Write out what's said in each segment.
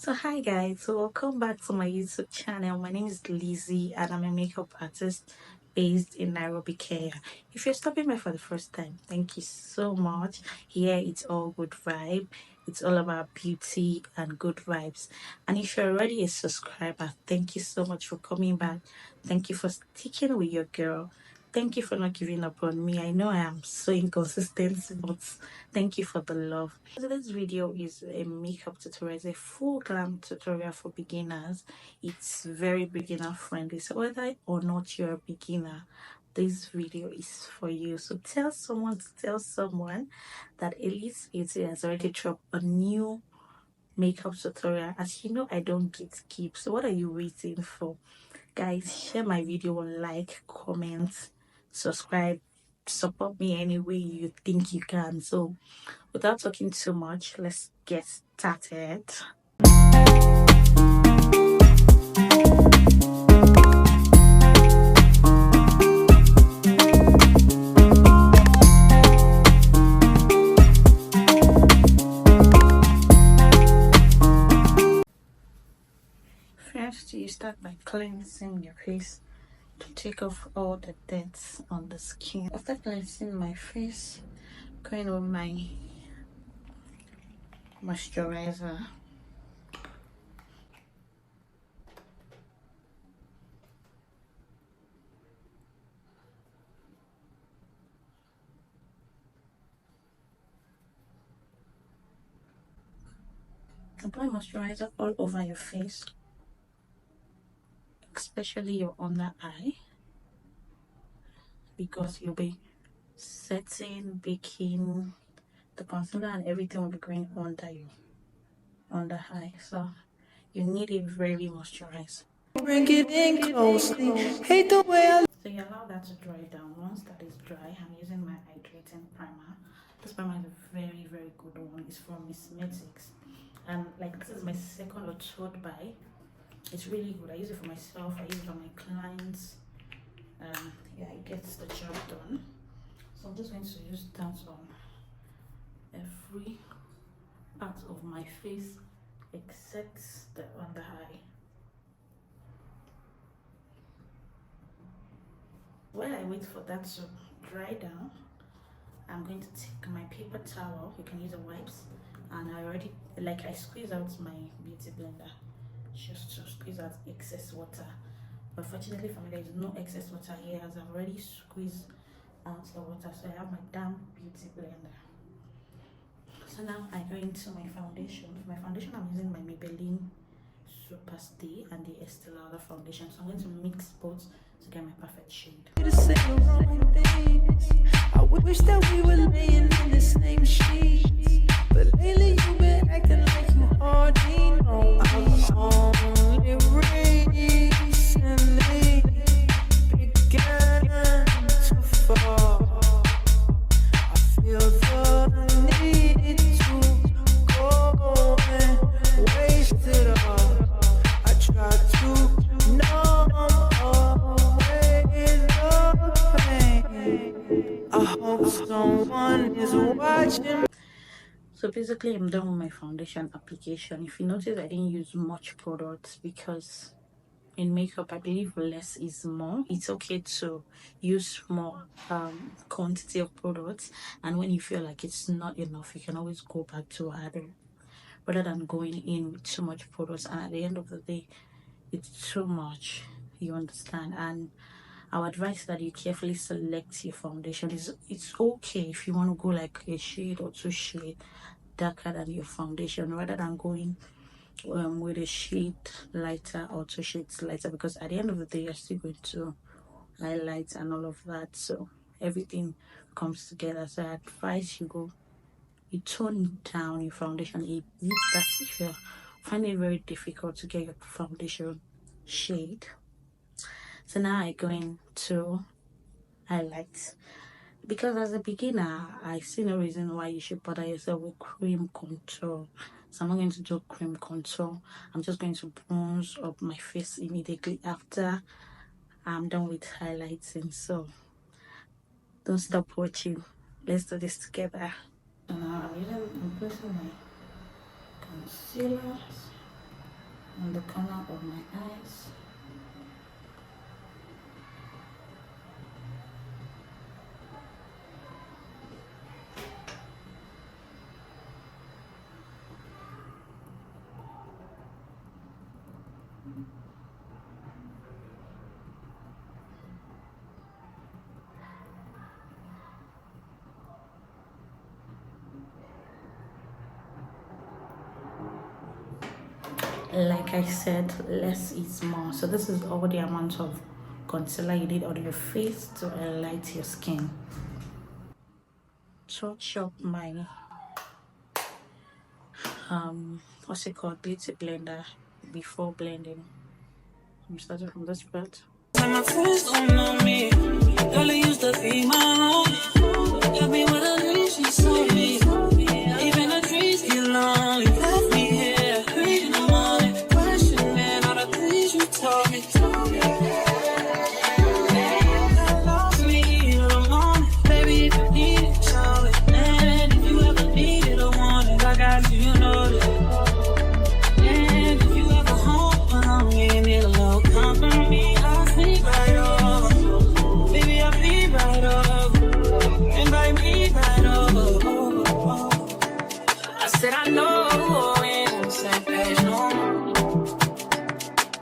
So hi guys, so welcome back to my YouTube channel. My name is Lizzie and I'm a makeup artist based in Nairobi, Kenya. If you're stopping by for the first time, thank you so much. Here it's all good vibe. It's all about beauty and good vibes. And if you're already a subscriber, thank you so much for coming back. Thank you for sticking with your girl. Thank you for not giving up on me. I know I am so inconsistent, but thank you for the love. So this video is a makeup tutorial. It's a full glam tutorial for beginners. It's very beginner friendly. So whether or not you're a beginner, this video is for you. So tell someone to tell someone that Elite Beauty has already dropped a new makeup tutorial. As you know, I don't gatekeep. So what are you waiting for? Guys, share my video, like, comment, subscribe, support me any way you think you can. So without talking too much, let's get started. First, you start by cleansing your face to take off all the dirt on the skin. After cleansing my face, going with my moisturizer. Apply moisturizer all over your face, especially your under eye, because you'll be setting, baking, the concealer and everything will be going under you, under eye. So you need it very moisturized. Bring it in closely. Hate the way I. So you allow that to dry down. Once that is dry, I'm using my hydrating primer. This primer is a very good one. It's from Miss Cosmetics, and like this is my second or third buy. It's really good. I use it for myself. I use it on my clients. Yeah, it gets the job done. So I'm just going to use that on every part of my face except the under eye. While I wait for that to dry down, I'm going to take my paper towel. You can use a wipes, and I squeeze out my beauty blender just to squeeze out excess water. But fortunately for me, there is no excess water here as I've already squeezed out the water. So I have my damp beauty blender. So now I go into my foundation. For my foundation, I'm using my Maybelline Super Stay and the Estee Lauder foundation. So I'm going to mix both to get my perfect shade. I wish that we were laying in the same sheets, but lately you've been acting like you already know. I've only recently began to fall. I feel the need to go and waste it all. I try to numb away the pain. I hope someone is watching. So basically, I'm done with my foundation application. If you notice, I didn't use much products because in makeup, I believe less is more. It's okay to use more quantity of products, and when you feel like it's not enough, you can always go back to other, rather than going in with too much products. And at the end of the day, it's too much. You understand? And I would advise that you carefully select your foundation. It's okay if you want to go like a shade or two shade darker than your foundation, rather than going with a shade lighter or two shades lighter, because at the end of the day you're still going to highlight and all of that, so everything comes together. So I advise you tone down your foundation a bit. That's if you find it very difficult to get your foundation shade. So now I go into highlights, because as a beginner I see no reason why you should bother yourself with cream contour. So I'm not going to do cream contour. I'm just going to bronze up my face immediately after I'm done with highlighting. So don't stop watching, let's do this together. So now I'm placing my concealer on the corner of my eyes. Like I said, less is more. So this is all the amount of concealer you need on your face to highlight your skin. Touch up my what's it called, beauty blender before blending. I'm starting from this part. My friends don't know me. Girl, used to be my own. Got me with a dream, she saw me. Even the trees get lonely. Left me here, 3 in the morning, questioning all the things you told me. Lost me in the morning, baby. If you need it, show it. And if you ever need it or want it, I got you, you know that. And if you ever home alone, you need a little company, I'll sleep right over. Baby, I'll be right over. Invite me right over. I said I know we ain't on the same page no more.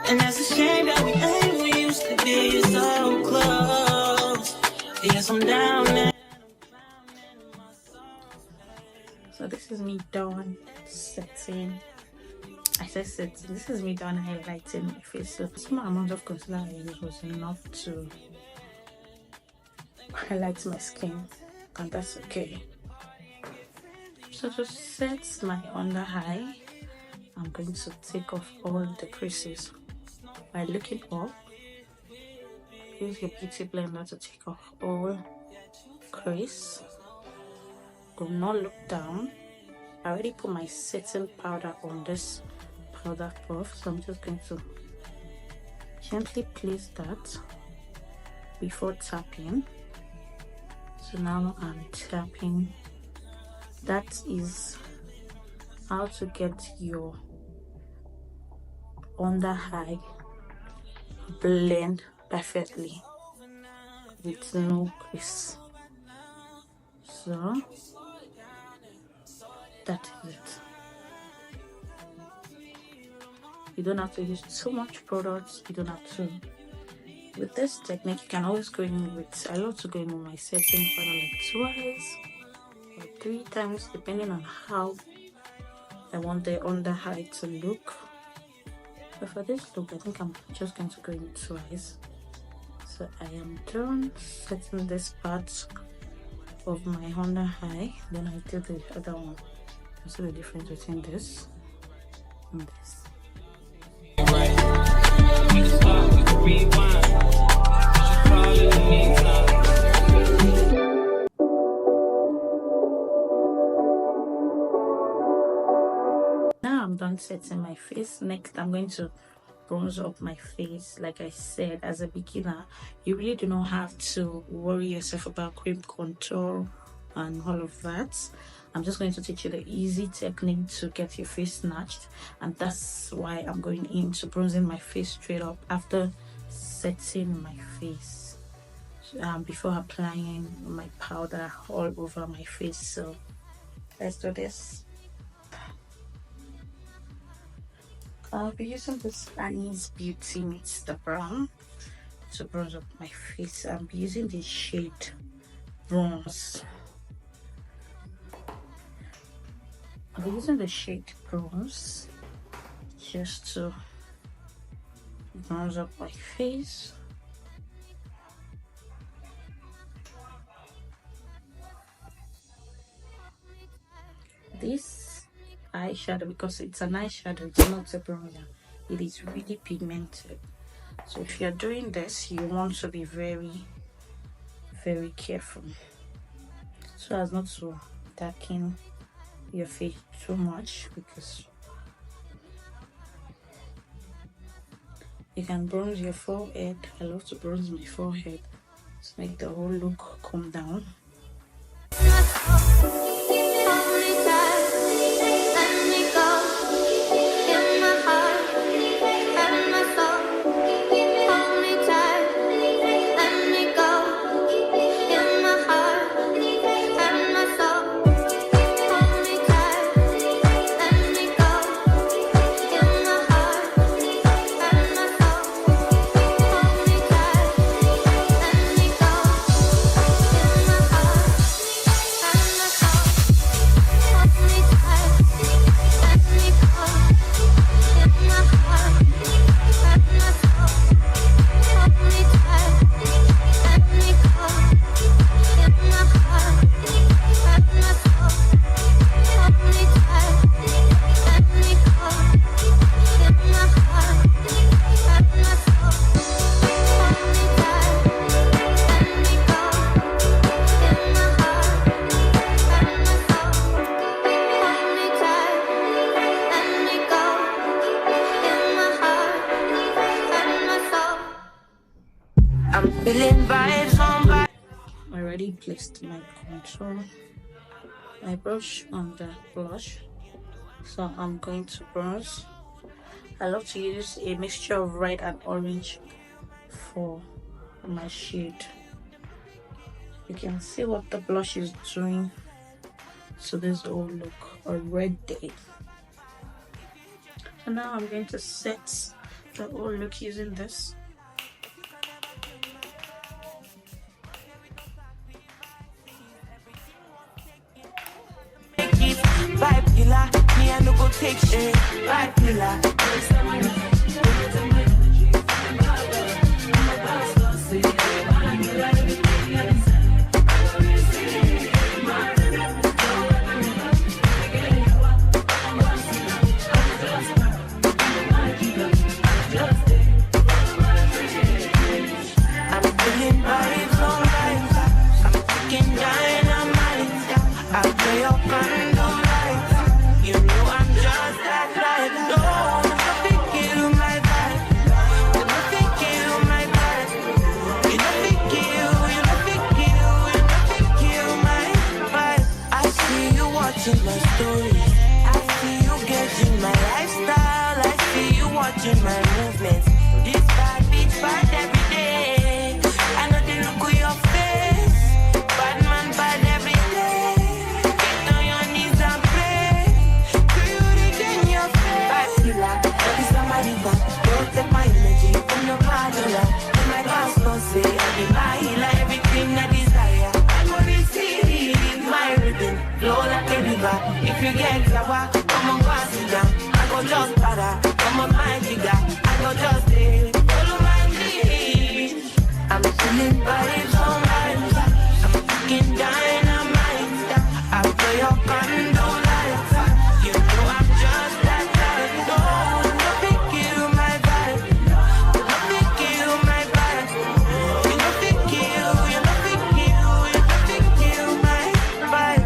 And that's a shame that we ain't we used to be so close. Yes, I'm down there. So this is me done setting. I said setting. This is me done highlighting my face. So the small amount of concealer I used was enough to highlight my skin, and that's okay. So to set my under eye, I'm going to take off all the creases by looking up. Use your beauty blender to take off all crease. Do not look down. I already put my setting powder on this powder puff, so I'm just going to gently place that before tapping. So now I'm tapping. That is how to get your under eye blend perfectly with no crease. So that is it. You don't have to use too much products. You don't have to. With this technique, you can always go in with, I love to go in with my setting powder like twice or 3 times, depending on how I want the under eye to look. But for this look, I think I'm just going to go in twice. So I am done setting this part of my under eye. Then I do the other one. You see the difference between this and this. Now I'm done setting my face. Next, I'm going to bronze up my face. Like I said, as a beginner, you really do not have to worry yourself about cream contour and all of that. I'm just going to teach you the easy technique to get your face snatched, and that's why I'm going into bronzing my face straight up after setting my face, before applying my powder all over my face. So let's do this. I'll be using this Annie's Beauty Meets the Brown to bronze up my face. I'll be using the shade Bronze. I'll be using the shade Bronze just to bronze up my face. This eyeshadow, because it's an eyeshadow, it's not a bronzer, it is really pigmented. So if you're doing this, you want to be very careful so as not to darken your face too much, because you can bronze your forehead. I love to bronze my forehead to make the whole look come down. Feeling vibes on vibes. I already placed my contour, my brush on the blush, so I'm going to bronze. I love to use a mixture of red and orange for my shade. You can see what the blush is doing to this whole look already. So now I'm going to set the whole look using this. Vibe killer, me I no go take shit. Vibe killer. I'm feeling vibes on vibes. I'm taking dynamite. I play your candle light. You know I'm just that type. No, nothing kill my vibe. Nothing kill my vibe. You nothing kill, you nothing kill, you nothing kill my vibe. I see you watching my stories. I see you getting my lifestyle. I see you watching my movements. This bad bitch bad every day. I know the look of your face. Bad man bad every day. Get on your knees and pray. Do you regain your faith? Bad killer, that is my river. Don't take my energy from your father. In my pastor say, I be my healer, everything I desire. I go receive my rhythm, flow like a river. If you get sour, come on, pass it down. I go just para, come on, my jigger. I go just follow my lead. I'm feeling vibes on vibes. I'm fucking dynamite. I play your candle light. You know I'm just that type. No, nothing kill my vibe. Nothing kill my vibe. You nothing kill, you nothing kill, you nothing kill my vibe.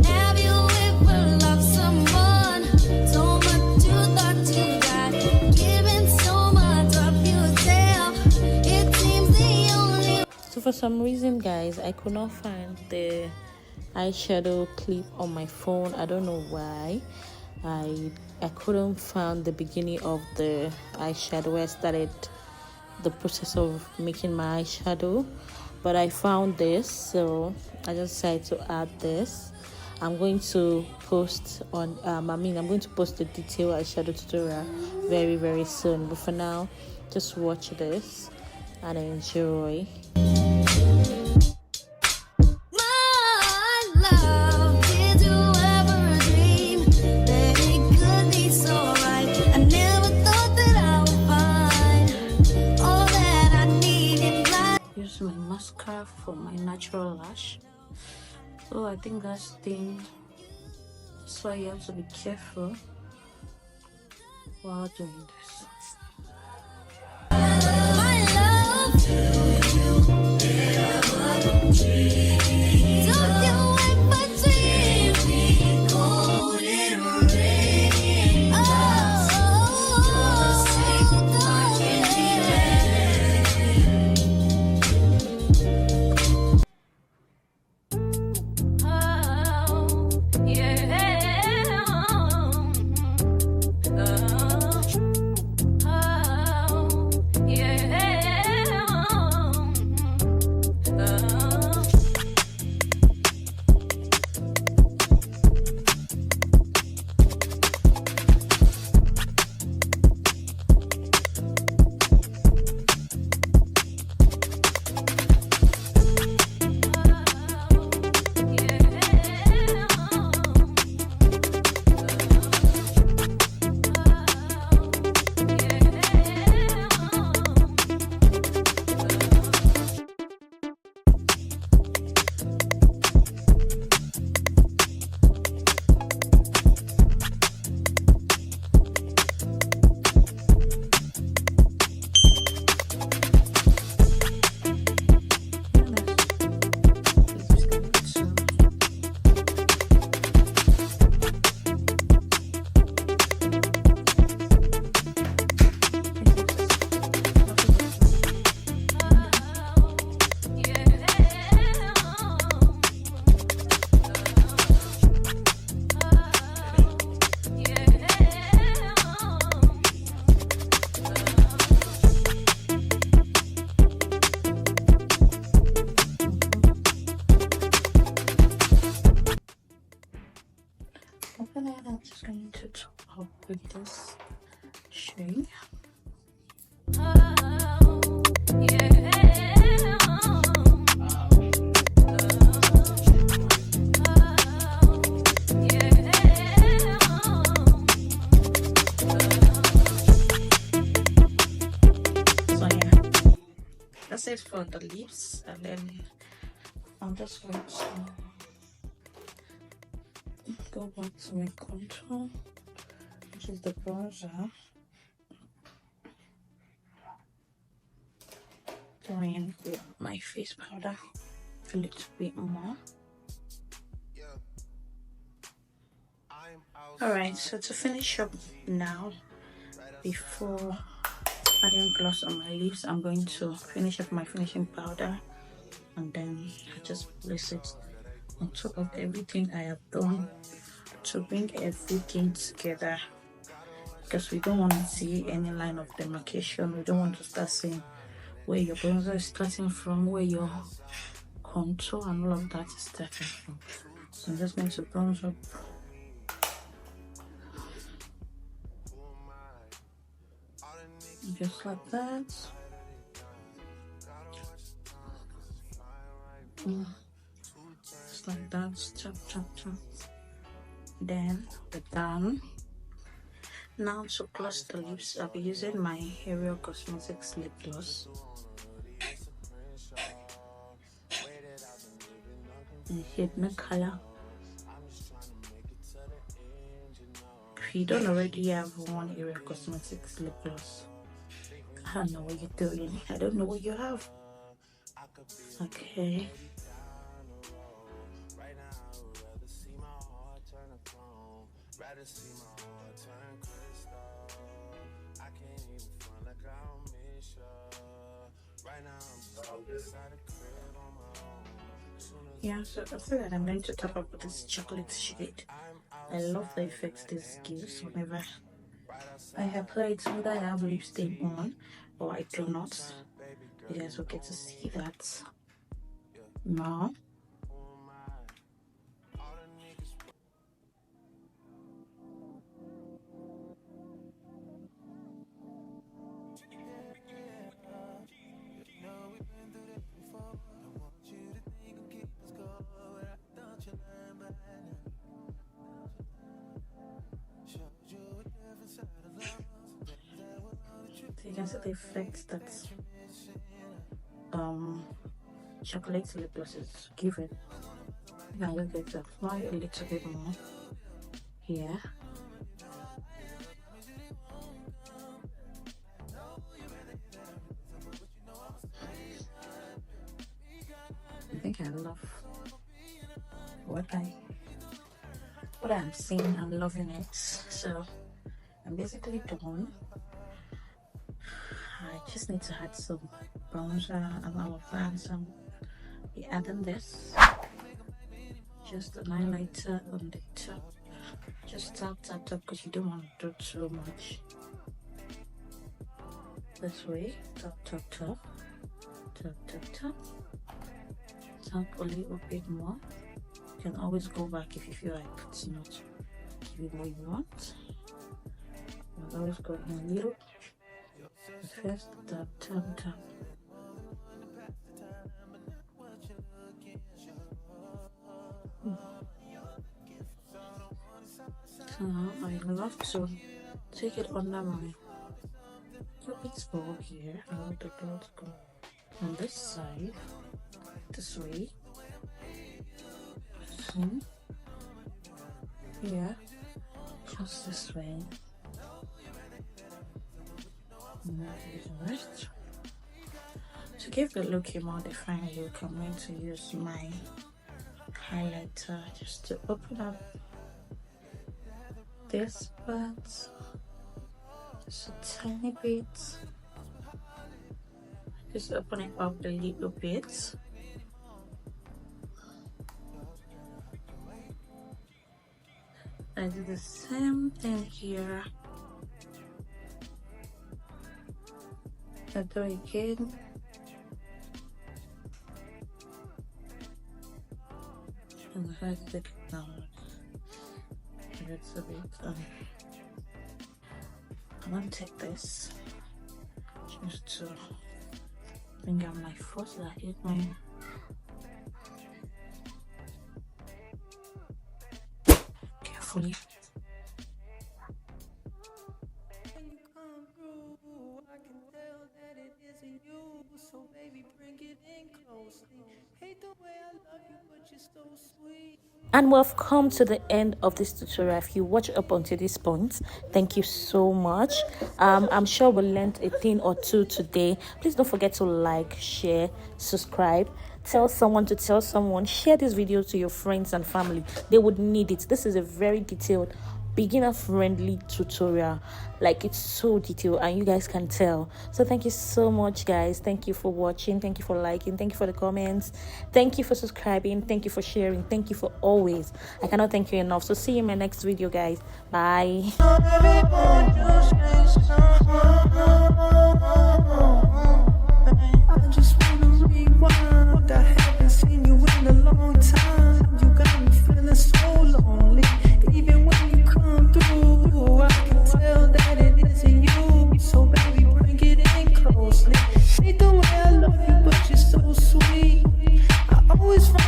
Have you ever loved someone so much you thought you got? Giving so much of yourself, it seems the only. So for some reason, guys, I could not find the eyeshadow clip on my phone. I don't know why. I couldn't find the beginning of the eyeshadow where I started the process of making my eyeshadow, but I found this, so I just decided to add this. I'm going to post on I'm going to post the detailed eyeshadow tutorial very soon, but for now just watch this and enjoy. My love, did you ever dream that it could be so right? I never thought that I would find all that I need in life. Use my mascara for my natural lash. So I think that's the thing. That's why you have to be careful while doing this. My love, don't you ever dream cold and rain? Oh, yeah. shade. So yeah, that's it for the lips, and then I'm just going to go back to my contour, which is the bronzer. Going with my face powder a little bit more. Alright, so to finish up now, before adding gloss on my lips, I'm going to finish up my finishing powder, and then I just place it on top of everything I have done to bring everything together, because we don't want to see any line of demarcation. We don't want to start seeing where your bronzer is starting from, where your contour and all of that is starting from. So I'm just going to bronze up just like that. Just like that. Chop, chop, chop. Then we're done. Now to gloss the lips, I'll be using my Ariel Cosmetics lip gloss. In shade color. If you don't already have one Ariel Cosmetics lip gloss, I don't know what you're doing. I don't know what you have. Okay. Yeah, so after that, I'm going to top up with this chocolate shade. I love the effect this gives whenever I apply it, whether I have lipstick on or I do not. You guys will get to see that now. So you can see the effect that chocolate lip gloss is giving. You can just get to apply a little bit more here. I think I love what I'm seeing. I'm loving it. So I'm basically done. I just need to add some bronzer and all of that. So be adding this, just an highlighter on the top. Just tap tap tap, because you don't want to do too much. This way, tap tap tap, tap tap tap. Tap a little bit more. You can always go back if you feel like it's not giving what you want. I'll always go in a little. First, tap tap tap. So now I love to take it under my cupid's bow here. I want the glow to go on this side, this way. So here, just this way. And that is right. To give the look a more defined look, I'm going to use my highlighter just to open up this part just a tiny bit. Just open it up a little bit. I do the same thing here. I do it again. And I take it down. It's a bit I'm gonna take this just to bring out my foot so that it may carefully. When you come through, I can tell that it isn't you. So baby, bring it in closely. Hate the way I love you, but you're so sweet. And we've come to the end of this tutorial. If you watch up until this point, thank you so much. I'm sure we learned a thing or two today. Please don't forget to like, share, subscribe, tell someone to tell someone, share this video to your friends and family. They would need it. This is a very detailed, beginner friendly tutorial. Like, it's so detailed and you guys can tell. So thank you so much, guys. Thank you for watching, thank you for liking, thank you for the comments, thank you for subscribing, thank you for sharing, thank you for always. I cannot thank you enough. So see you in my next video, guys. Bye. I just wanna rewind. I haven't seen you in a long time. You got me feeling so lonely. Even when you come through, I can tell that it isn't you. So baby, bring it in closely. Hate the way I love you, but you're so sweet. I always find